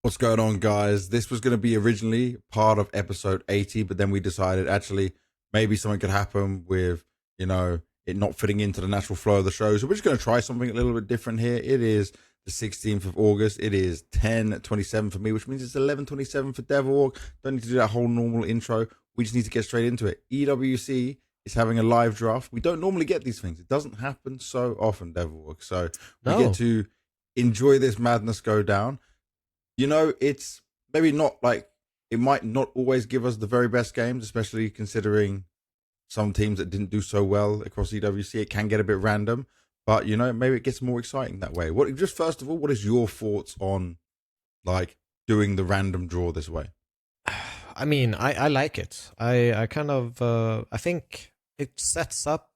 What's going on, guys? This was going to be originally part of episode 80, but then we decided actually maybe something could happen with, it not fitting into the natural flow of the show. So we're just going to try something a little bit different here. It is the 16th of August. It is 10:27 for me, which means it's 11:27 for Devilwalk. Don't need to do that whole normal intro. We just need to get straight into it. EWC is having a live draft. We don't normally get these things. It doesn't happen so often, Devilwalk. So we get to enjoy this madness go down. It's maybe not like it might not always give us the very best games, especially considering some teams that didn't do so well across EWC. It can get a bit random, but maybe it gets more exciting that way. First of all, what is your thoughts on like doing the random draw this way? I mean, I like it. I kind of I think it sets up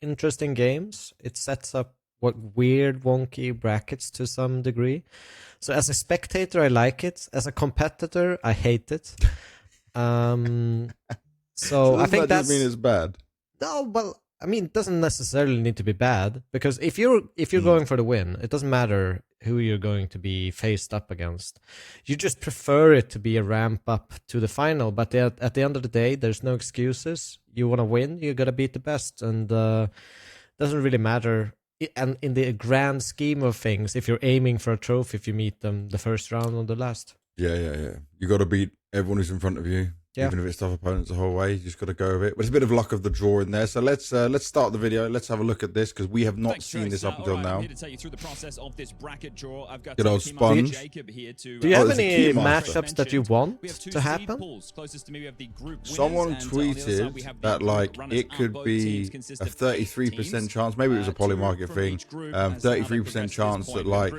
interesting games. It sets up what weird, wonky brackets to some degree. So as a spectator, I like it. As a competitor, I hate it. So I think that doesn't mean it's bad. No, well, I mean, it doesn't necessarily need to be bad, because if you're going for the win, it doesn't matter who you're going to be faced up against. You just prefer it to be a ramp up to the final, but at the end of the day, there's no excuses. You want to win, you got to beat the best, and doesn't really matter. And in the grand scheme of things, if you're aiming for a trophy, if you meet them the first round or the last. Yeah. You got to beat everyone who's in front of you. Yeah. Even if it's tough opponents the whole way, you just got to go with it. But it's a bit of luck of the draw in there. So let's start the video. Let's have a look at this, because we have not seen this up until now. Good old Sponge. Do you have any matchups that you want to happen? Someone tweeted that like it could be a 33% chance. Maybe it was a Polymarket thing. 33% chance that like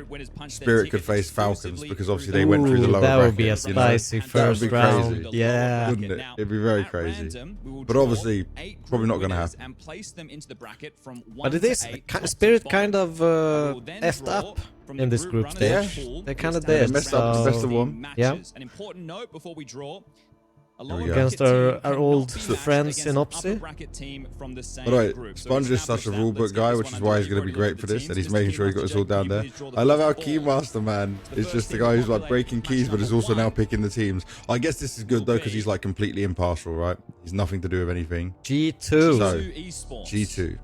Spirit could face Falcons, because obviously they went through the lower bracket. That would be a spicy first round. Yeah. Wouldn't it? It'd be very crazy. But obviously, probably not going to happen. But it is Spirit kind of effed up in this group stage. Yeah. They kind of did. They messed up the best of one. Yeah. Against our old friends in Opsy. By the way, Sponge is such a rulebook guy, which is why he's going to be great for this, and he's making sure he got us all down there. I love how Keymaster Man is just the guy who's like breaking keys, but is also now picking the teams. I guess this is good though, because he's like completely impartial, right? He's nothing to do with anything. G2. So, G2.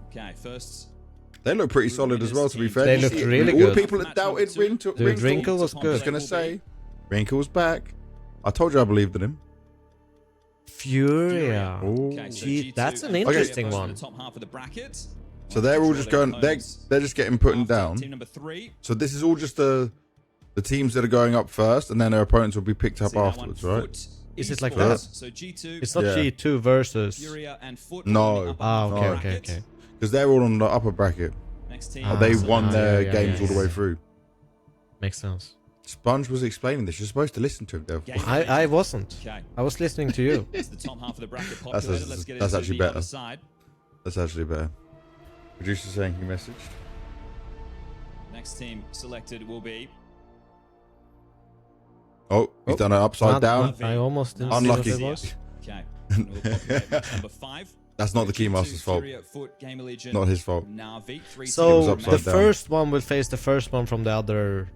They look pretty solid as well, to be fair. They look really good. All the people that doubted Wrinkle was good. I was going to say, Wrinkle's back. I told you I believed in him. Furia. Gee, that's an interesting one. So they're all just going. They're just getting put down. So this is all just the teams that are going up first, and then their opponents will be picked up afterwards, right? Is it like that? It's not G2 versus. No. Okay. Because they're all on the upper bracket. They won their games all the way through. Makes sense. Sponge was explaining this. You're supposed to listen to him, Dev. I wasn't. I was listening to you. That's actually better. That's actually better. Producer saying he messaged. Next team selected will be. Oh, he's done it upside down. I almost didn't Unlucky. see what it was. Number 5. That's not the Keymaster's fault. Not his fault. So the first one will face the first one from the other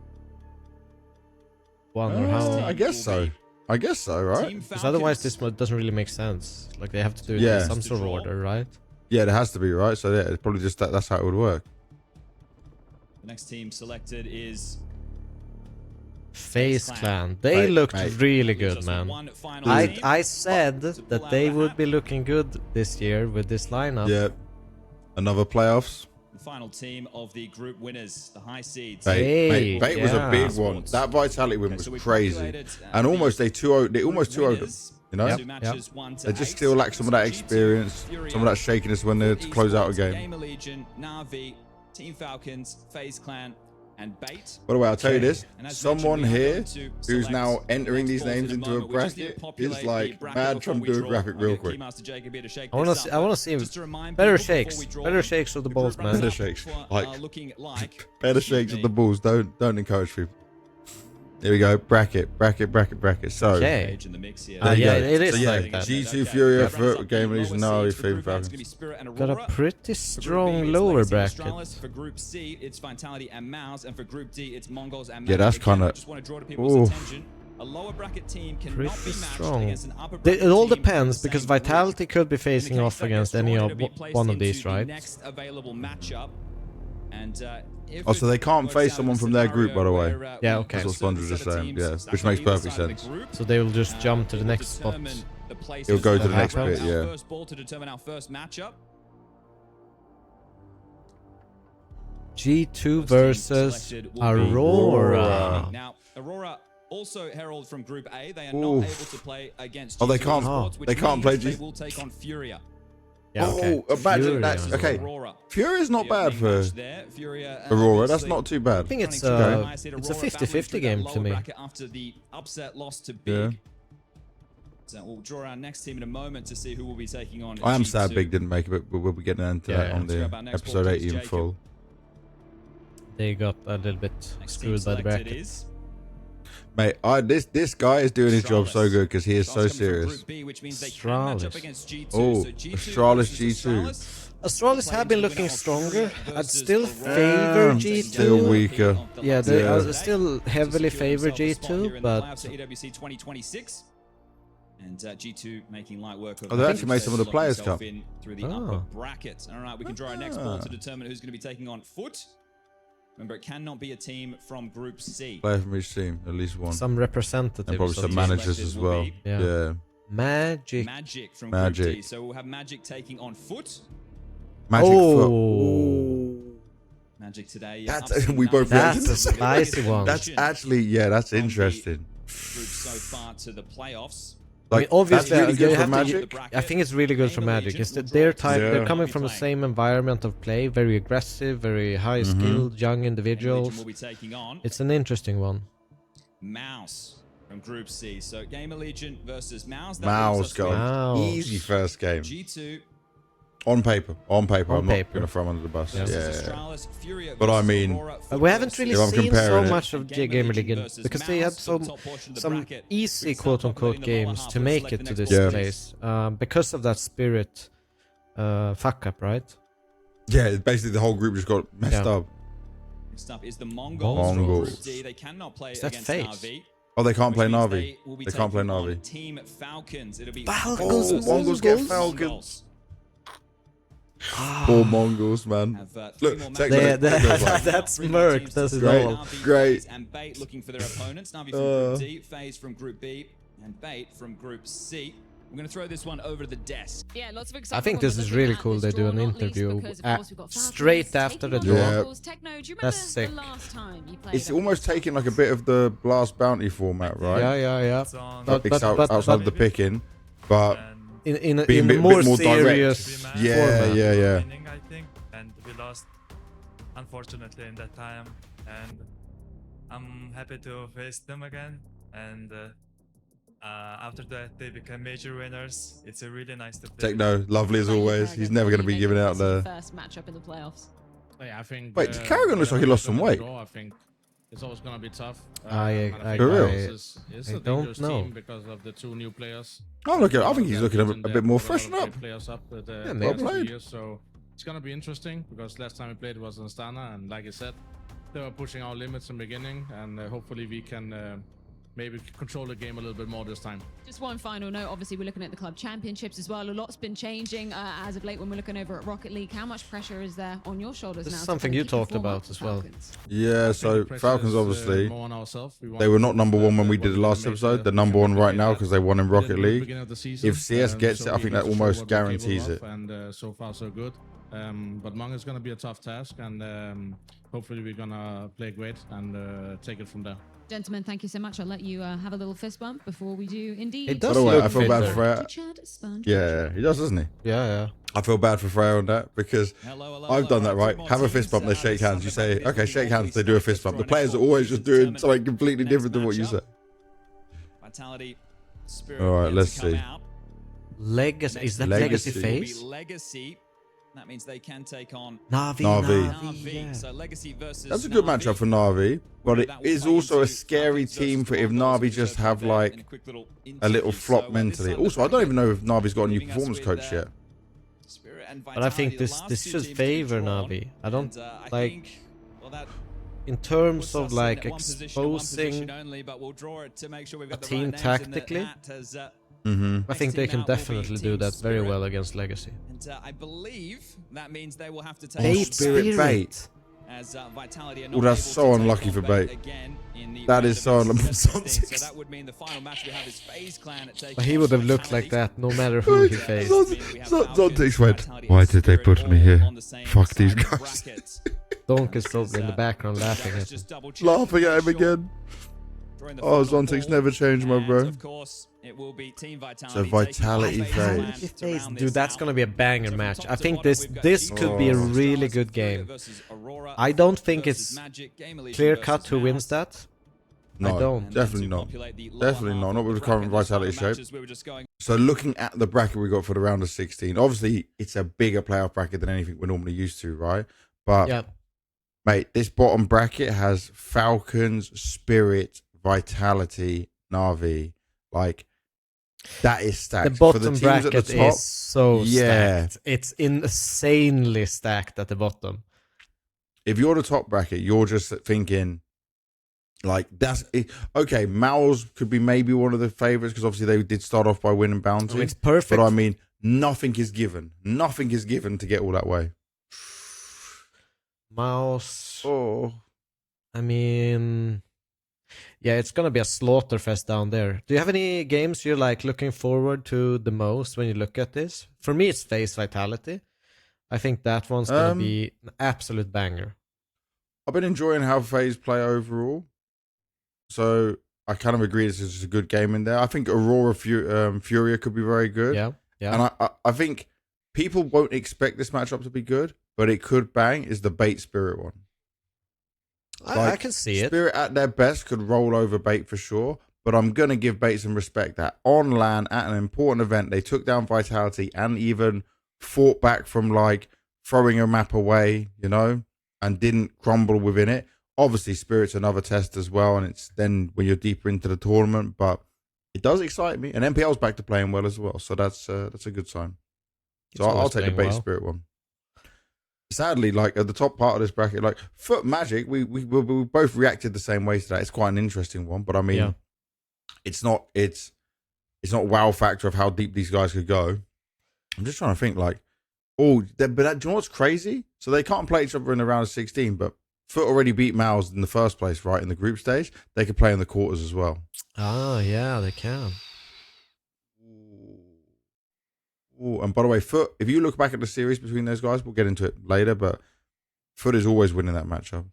one, or how? I guess so, right? Because otherwise this doesn't really make sense. Like they have to do it in some sort of order, right? Yeah, it has to be, right? So yeah, it's probably just that's how it would work. The next team selected is FaZe Clan. They looked really good, man. I said that they would be looking good this year with this lineup. Yeah. Another playoffs. The final team of the group winners, the high seeds. Bait was a big one. That Vitality win was crazy. And almost they 2-0'd them. You know? Yep. They just still lack some of that experience, some of that shakiness when they're to close out a game. Navi, Team Falcons, FaZe Clan, and Bait. By the way, I'll tell you this, someone here who's now entering these names into a bracket is like mad trying to do a graphic real quick. I want to see better shakes of the balls, man. Better shakes, better shakes of the balls. Don't encourage people. Here we go. Bracket. So, Okay. Age in the mix here. there you yeah, go. it is So, yeah, like that. G2 Fury for Game Legion, no, Fame Falcons. Got a pretty strong lower bracket. For Group C, it's Vitality and Mouse, and for Group D, it's Mongols and Yeah, that's Magic. kinda- Just want to draw to people's attention. A lower bracket team cannot Pretty be matched strong. against an upper It bracket all team depends in the because same Vitality group. could be In the facing case off that against gets any drawn, of it'll be placed one of into these, the right? Next available matchup. And if Oh, so they can't works face out someone in a from their group, by the way. scenario where, Yeah, we okay. have That's what certain Sponsor just set of saying, teams yeah, stacked which on makes either perfect side of the sense. group, So they will just jump to the will next spot. determine the places It'll go to that the next happen. bit, Our yeah. first ball to determine our first matchup. G2 First team versus selected will be Aurora. Now, Aurora also herald from Group A. They are Oof. not able to play against Oh, they G2 can't- Esports, which they can't play means G- They will take on Furia. Yeah, okay. Oh, imagine Fury that's on okay. Aurora. Fury's not The bad opening for match there. Furia, Aurora. That's obviously not too bad. I think it's running a too nicely. it's a Aurora 50-50 battling through game that to lower me. bracket after the upset loss to Big. Yeah. So we'll draw our next team in a moment to see who will be taking on. I am G2. sad Big didn't make it, but we'll be getting into Yeah, that yeah. on Let's grab the our next episode ball, 80 in Jacob. full. They got a little bit Next team screwed by the selected bracket. is Mate, this guy is doing his job so Astralis. good because he is Astralis so coming from serious. Group B, which means they can match up Astralis. against G2. Oh, So G2 Astralis, versus G2. Astralis. Astralis have been looking stronger. I'd still favor G2. Still weaker. Yeah, they Yeah. I still heavily favor G2, but EWC 2026. And G2 making light work of Oh, they actually made some of the players come. in through the Oh. upper bracket. All right, we can draw our next ball to determine who's going to be taking on Foot. Remember, it cannot be a team from Group C. Player from each team, at least one. some representatives. And probably of some the- managers as well. Yeah. Yeah. Magic. Magic from Magic. Group D. So we'll have Magic taking on Foot. Magic Foot. Oh, Magic today. That's- ups and we both downs. reacted to that. Spicy one. That's actually, yeah, that's From the interesting. Group so far to the playoffs. I mean, Like, obviously, that's really you good for have to- Magic. I think it's really good for Magic. It's that their type. Yeah. They're coming from the same environment of play, very aggressive, very high skilled, young Legion individuals. will be taking on It's an interesting one. Mouse from Group C. So Gamer Legion versus Mouse. That Mouse leaves us got with Mouse. easy first game. G2 On paper. On paper. On I'm paper. not going to throw him under the bus. Yeah. versus Yeah. Astralis, Furia But I versus mean- Aurora, Foot We haven't versus really If I'm seen so comparing it- much of Gamer League versus because they had Mouse for the some top portion of the some bracket. easy We start quote populating unquote the lower games half. to We'll make select it the to next this ball, place because of that spirit fuck up, right? Yeah, basically the whole group just got messed Yeah. up. Next up is the Mongols from Mongols. Group D. They cannot play Is that against FaZe? Na'Vi. Oh, they can't which play means Na'Vi. They, will be They can't play taking on Na'Vi. Team Falcons. It'll be Falcons, Oh, Mongols get Mongols. Falcons. Poor Mongols, man. Have, Look, three more take matches. They- that. they- Goes like- that's Three more Merc, teams that's to it select. all. Na'Vi, Great. FaZe, and Bait looking for their opponents. Na'Vi from Group D, FaZe from Group B, and Bait from Group C. I'm going to throw this one over to the desk. Yeah, lots of I excitement. think this is really cool. They do an interview straight after the draw. Yeah. That's sick. It's almost taking like a bit of the Blast Bounty format, right? Yeah. But, outside the picking, but in a being a bit more more serious direct. Yeah, format. yeah. I think, and we lost, unfortunately, in that time. And I'm happy to face them again. And after that, they became major winners. It's a really nice to play. Techno, lovely as always. He's never going to be giving out the. first matchup in the playoffs. Yeah, I think. Wait, Carrigan looks like he lost some weight. I think it's always gonna be tough. I For real? It's I a don't dangerous know. team because of the two new players. I think he's looking a And bit more they brought a lot freshened of up. great Players up with, Yeah, the well last few played. years, so it's gonna be interesting because last time we played was in Astana, and like I said, they were pushing our limits in the beginning, and hopefully we can maybe control the game a little bit more this time. Just one final note. Obviously, we're looking at the club championships as well. A lot's been changing as of late when we're looking over at Rocket League. How much pressure is there on your shoulders This now? is to something kind of you keep the talked form up about for as well. Falcons? Yeah, I so think the pressure Falcons is, obviously more on ourselves. they were not number one when we want did the to last make episode. the They're number one right championship now that because they won in we did Rocket in the League. beginning of the season. If CS gets it, I we think need that to show almost what we're capable guarantees of, it. And so far so good. But Mong is gonna be a tough task, and hopefully we're gonna play great and take it from there. Gentlemen, thank you so much. I'll let you have a little fist bump before we do indeed. It By does the way, look I feel bad fitter. for Freya. Chad Sponge. Yeah, he does, doesn't he? Yeah. I feel bad for Freya on that because Hello, I've done that, right? Have a fist bump, they shake hands. You say, okay, shake hands, they do a fist bump. The players are always just doing something completely different than what you say. Vitality, Spirit. All right, yet let's to come see. out. Legacy. Is that Legacy. Legacy Will be face? Legacy That means they can take on Na'Vi. yeah. So Legacy versus That's a good Na'Vi. matchup for Na'Vi, but it is also a scary team for if Na'Vi just have like a little flop mentally. Also, I don't even know if Na'Vi's got a new performance coach yet. But I think this should favor Na'Vi. I don't like in terms of like exposing a team tactically. I think they can definitely do that very well against Legacy. And I believe that means they will have to Oh, take Bait. as Vitality are Oh, not that's able so to take unlucky on for Bait. again in the That round is of so versus unlucky. 16. So that would mean the final match we have is FaZe Clan taking But he on would have looked like Vitality. that no matter who he faced. Zontex went, why did they put me here? Fuck these guys. Donk is probably in the background laughing at him. Laughing at him again. Oh, Zontex never changed, my bro. So Vitality FaZe. Dude, that's gonna be a banger match. I think this could be a really good game. I don't think it's clear cut who wins that. No, I don't. definitely not. Definitely not. Not with the current Vitality shape. So looking at the bracket we got for the round of 16, obviously it's a bigger playoff bracket than anything we're normally used to, right? But Yeah. mate, this bottom bracket has Falcons, Spirit, Vitality, Na'Vi. Like, that is stacked. The For bottom teams bracket at the top, is so yeah. stacked. It's insanely stacked at the bottom. if you're the top bracket, you're just thinking, like, that's it. Okay, Mouse could be maybe one of the favorites because obviously they did start off by winning Bounty. Oh, it's perfect. But I mean, nothing is given. Nothing is given to get all that way. Mouse. Oh. I mean, yeah, it's gonna be a slaughterfest down there. Do you have any games you're like looking forward to the most when you look at this? For me, it's FaZe Vitality. I think that one's gonna be an absolute banger. I've been enjoying how FaZe play overall. So I kind of agree this is a good game in there. I think Aurora Furia could be very good. Yeah, yeah. And I think people won't expect this matchup to be good, but it could bang is the Bait Spirit one. I can see it. Spirit at their best could roll over Bait for sure, but I'm going to give Bait some respect that on LAN at an important event, they took down Vitality and even fought back from like throwing a map away, you know, and didn't crumble within it. Obviously, Spirit's another test as well, and it's then when you're deeper into the tournament, but it does excite me. And NPL's back to playing well as well, so that's a good sign. So I'll take the Bait Spirit one. Sadly, like at the top part of this bracket, like Foot Magic, we both reacted the same way to that. It's quite an interesting one, but I mean, it's not wow factor of how deep these guys could go. I'm just trying to think, like, do you know what's crazy? So they can't play each other in the round of 16, but Foot already beat Mouse in the first place, right? In the group stage, they could play in the quarters as well. Ah, yeah, they can. Ooh, and by the way, Foot, if you look back at the series between those guys, we'll get into it later, but Foot is always winning that matchup.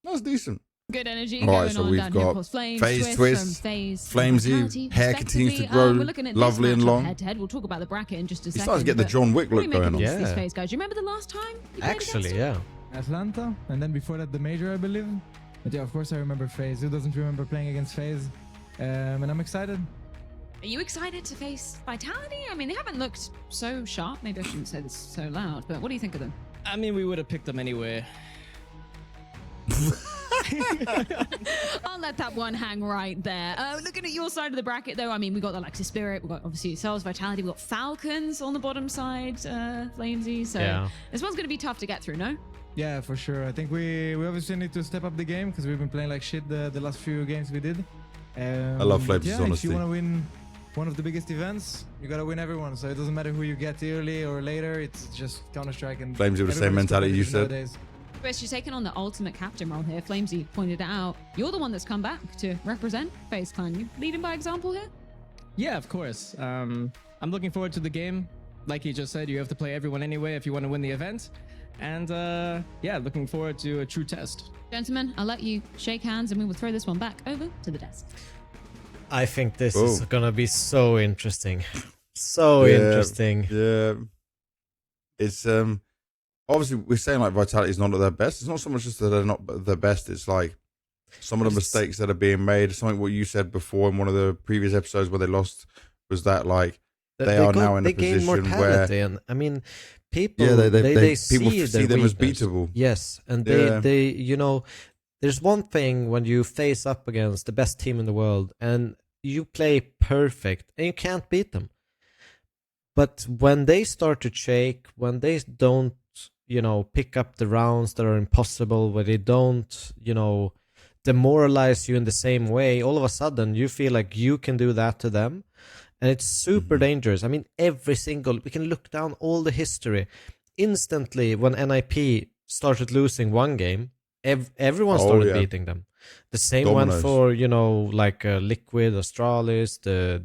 That's decent. Good energy All going right, so on we've down here. got Of course, Flames, FaZe Twist, Twist, from FaZe Flamesy, hair continues to grow, we're looking at lovely this and matchup long. Head to head. We'll talk about the bracket in just a He second. starts to get the but John Wick what look do you make going of on. these Yeah. FaZe guys? Do you remember the last time you played Actually, against yeah. Atlanta, and then before that the major, I believe. But yeah, of course I remember FaZe. Who doesn't remember playing against FaZe? And I'm excited. Are you excited to face Vitality? I mean, they haven't looked so sharp. Maybe I shouldn't say this so loud, but what do you think of them? I mean, we would have picked them anyway. I'll let that one hang right there. Looking at your side of the bracket, though, I mean, we got the Alexis Spirit, we got obviously yourselves, Vitality, we got Falcons on the bottom side, Flamesy. So Yeah. this one's going to be tough to get through, no? Yeah, for sure. I think we obviously need to step up the game because we've been playing like shit the last few games we did. I love Flames' yeah, honesty. If you want to win one of the biggest events, you gotta win everyone. So it doesn't matter who you get early or later. It's just Counter-Strike and Flames with the same everybody's mentality you competitive said. nowadays. Chris, you're taking on the ultimate captain role here. Flamesy pointed it out. You're the one that's come back to represent FaZe Clan. You leading by example here? Yeah, of course. I'm looking forward to the game. Like he just said, you have to play everyone anyway if you want to win the event. And yeah, looking forward to a true test. Gentlemen, I'll let you shake hands and we will throw this one back over to the desk. I think this is gonna be so interesting. So interesting. Yeah. It's obviously we're saying like Vitality is not at their best. It's not so much just that they're not their best, it's like some of the mistakes that are being made. Something what you said before in one of the previous episodes where they lost was that like they are now in a gain position mortality, where and I mean, people, Yeah, they people see see their them as weakness. beatable. Yes, and Yeah. they you know, there's one thing when you face up against the best team in the world and you play perfect and you can't beat them. But when they start to shake, when they don't, pick up the rounds that are impossible, when they don't, demoralize you in the same way, all of a sudden you feel like you can do that to them. And it's super dangerous. I mean, we can look down all the history. Instantly, when NIP started losing one game, everyone started beating them. The same went for, Liquid, Astralis, the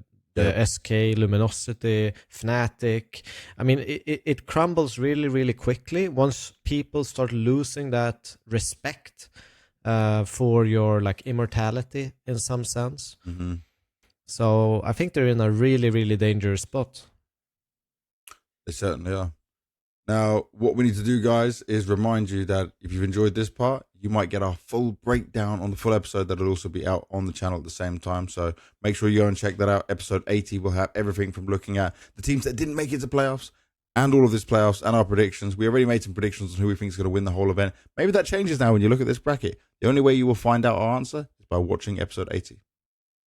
SK, Luminosity, Fnatic. I mean, it crumbles really, really quickly once people start losing that respect for your immortality in some sense. Mm-hmm. So I think they're in a really, really dangerous spot. They certainly are. Now, what we need to do, guys, is remind you that if you've enjoyed this part, you might get our full breakdown on the full episode that'll also be out on the channel at the same time. So make sure you go and check that out. Episode 80 will have everything from looking at the teams that didn't make it to playoffs and all of this playoffs and our predictions. We already made some predictions on who we think is going to win the whole event. Maybe that changes now when you look at this bracket. The only way you will find out our answer is by watching episode 80.